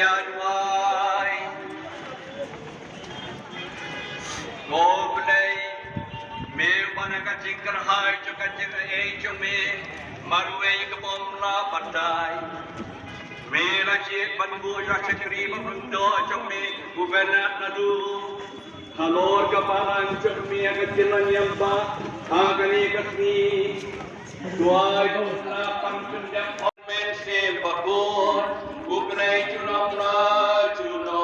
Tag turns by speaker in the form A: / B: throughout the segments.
A: Yadwai Goblay Me Banakaching Khrah Chokaching Echome Marway Kabomla Pandai Me Rachit Banbu Rachakri Babundo Chome Gubernat Nadu Halor Kapalan Chokmi Agatilan Yamba Agani Kasni Tuai Gopla Pankundam Mense Babur Gubernay Chunapra Chuno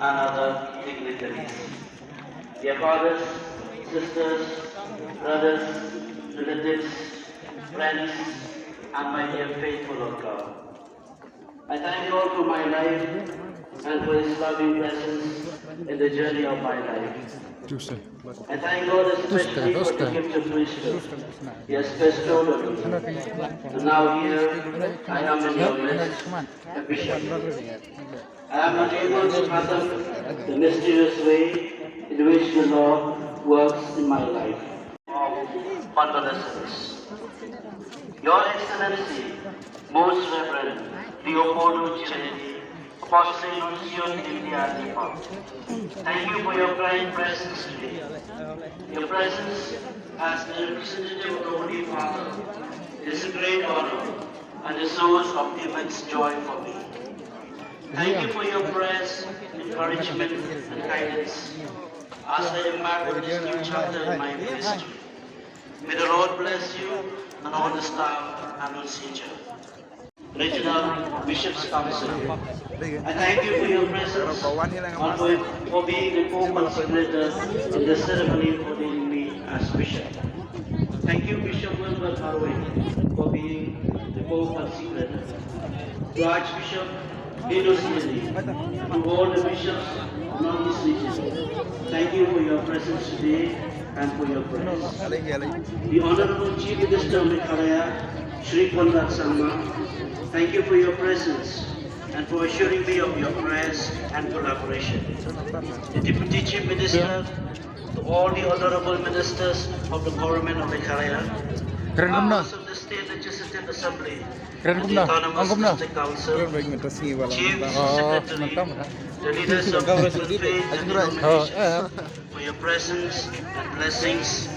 B: and other dignitaries. Dear fathers, sisters, brothers, relatives, friends, and my dear faithful of God. I thank God for my life and for His loving presence in the journey of my life. I thank God especially for the gift of wisdom He has bestowed on me. And now here I am in your midst, a bishop. I am not able to fathom the mysterious way in which the Lord works in my life. Condolences. Your Excellency, Most Reverend Leopoldo Chile, Apostle Nuncio India Nepal. Thank you for your kind presence today. Your presence as the representative of the Holy Father is a great honor and a source of immense joy for me. Thank you for your prayers, encouragement, and guidance as I embark on this new chapter in my ministry. May the Lord bless you and all the staff and procedure. Regional Bishops' Council, I thank you for your presence and for being the co-consecrator in the ceremony for ordaining me as bishop. Thank you, Bishop Wilbert Harway, for being the co-consecrator. To Archbishop Indonesia, to all the bishops of this region, thank you for your presence today and for your prayers. The Honorable Chief Minister of Meghalaya, Shri Konrad Sangma, thank you for your presence and for assuring me of your prayers and collaboration. The Deputy Chief Minister, to all the honorable ministers of the government of Meghalaya, members of the State Legislative Assembly, and the Autonomous District Council, Chief Secretary, the leaders of Christian faith and denominations, for your presence and blessings.